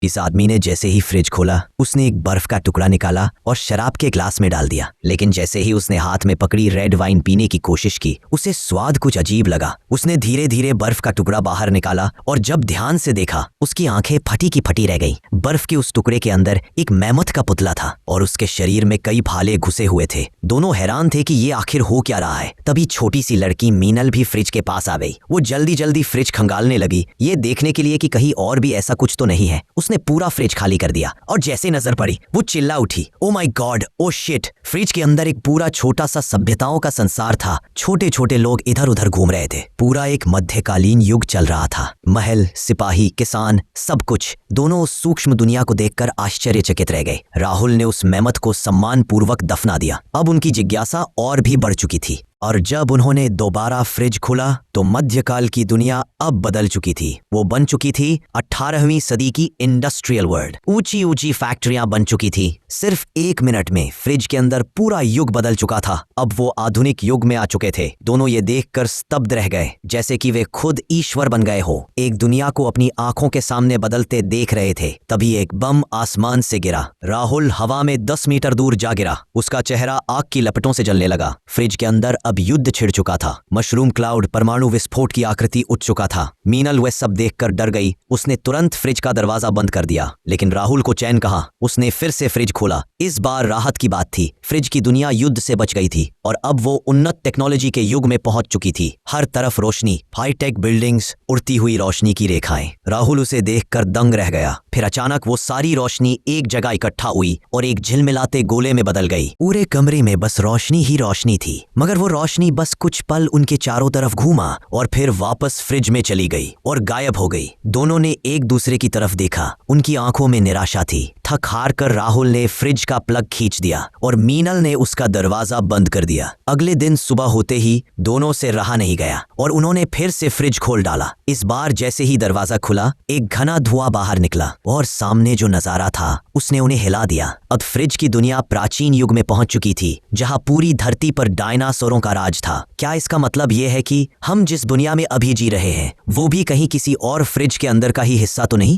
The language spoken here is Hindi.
इस आदमी ने जैसे ही फ्रिज खोला उसने एक बर्फ का टुकड़ा निकाला और शराब के ग्लास में डाल दिया। लेकिन जैसे ही उसने हाथ में पकड़ी रेड वाइन पीने की कोशिश की उसे स्वाद कुछ अजीब लगा। उसने धीरे धीरे बर्फ का टुकड़ा बाहर निकाला और जब ध्यान से देखा उसकी आंखें फटी की फटी रह गईं। बर्फ के उस टुकड़े के अंदर एक मैमथ का पुतला था और उसके शरीर में कई भाले घुसे हुए थे। दोनों हैरान थे कि ये आखिर हो क्या रहा है। तभी छोटी सी लड़की मीनल भी फ्रिज के पास आ गई। वो जल्दी जल्दी फ्रिज खंगालने लगी, ये देखने के लिए कि कहीं और भी ऐसा कुछ तो नहीं है। उसने पूरा फ्रिज खाली कर दिया और जैसे नजर पड़ी वो चिल्ला उठी, oh my God, oh shit. Fridge के अंदर एक पूरा छोटा सा सभ्यताओं का संसार था। छोटे छोटे लोग इधर उधर घूम रहे थे। पूरा एक मध्यकालीन युग चल रहा था। महल, सिपाही, किसान, सब कुछ। दोनों उस सूक्ष्म दुनिया को देखकर आश्चर्यचकित रह गए। राहुल ने उस मेमथ को सम्मान पूर्वक दफना दिया। अब उनकी जिज्ञासा और भी बढ़ चुकी थी और जब उन्होंने दोबारा फ्रिज खोला तो मध्यकाल की दुनिया अब बदल चुकी थी। वो बन चुकी थी 18वीं सदी की इंडस्ट्रियल वर्ल्ड। ऊंची ऊंची फैक्ट्रियां बन चुकी थी। सिर्फ 1 मिनट में फ्रिज के अंदर पूरा युग बदल चुका था। अब वो आधुनिक युग में आ चुके थे। दोनों ये देखकर स्तब्ध रह गए, जैसे कि वे खुद ईश्वर बन गए हो। एक दुनिया को अपनी आंखों के सामने बदलते देख रहे थे। तभी एक बम आसमान से गिरा। राहुल हवा में 10 मीटर दूर जा गिरा। उसका चेहरा आग की लपटों से जलने लगा। फ्रिज के अंदर अब युद्ध छिड़ चुका था। मशरूम क्लाउड परमाणु विस्फोट की आकृति उठ चुका था। मीनल वह सब देखकर डर गई। उसने तुरंत फ्रिज का दरवाजा बंद कर दिया। लेकिन राहुल को चैन कहाँ। उसने फिर से फ्रिज खोला। इस बार राहत की बात थी। फ्रिज की दुनिया युद्ध से बच गई थी और अब वो उन्नत टेक्नोलॉजी के युग में पहुंच चुकी थी। हर तरफ रोशनी, हाईटेक बिल्डिंग्स, उड़ती हुई रोशनी की रेखाएं। राहुल उसे देखकर दंग रह गया। फिर अचानक वो सारी रोशनी एक जगह इकट्ठा हुई और एक झिलमिलाते गोले में बदल गई। पूरे कमरे में बस रोशनी ही रोशनी थी, मगर वो रोशनी बस कुछ पल उनके चारों तरफ घूमा और फिर वापस फ्रिज में चली गई और गायब हो गई। दोनों ने एक दूसरे की तरफ देखा। उनकी आंखों में निराशा थी। थक हार कर राहुल ने फ्रिज का प्लग खींच दिया और मीनल ने उसका दरवाजा बंद कर दिया। अगले दिन सुबह होते ही दोनों से रहा नहीं गया और उन्होंने फिर से फ्रिज खोल डाला। इस बार जैसे ही दरवाजा खुला एक घना धुआं बाहर निकला और सामने जो नजारा था उसने उन्हें हिला दिया। अब फ्रिज की दुनिया प्राचीन युग में पहुंच चुकी थी, जहां पूरी धरती पर डायनासोरों का राज था। क्या इसका मतलब ये है कि हम जिस दुनिया में अभी जी रहे हैं वो भी कहीं किसी और फ्रिज के अंदर का ही हिस्सा तो नहीं?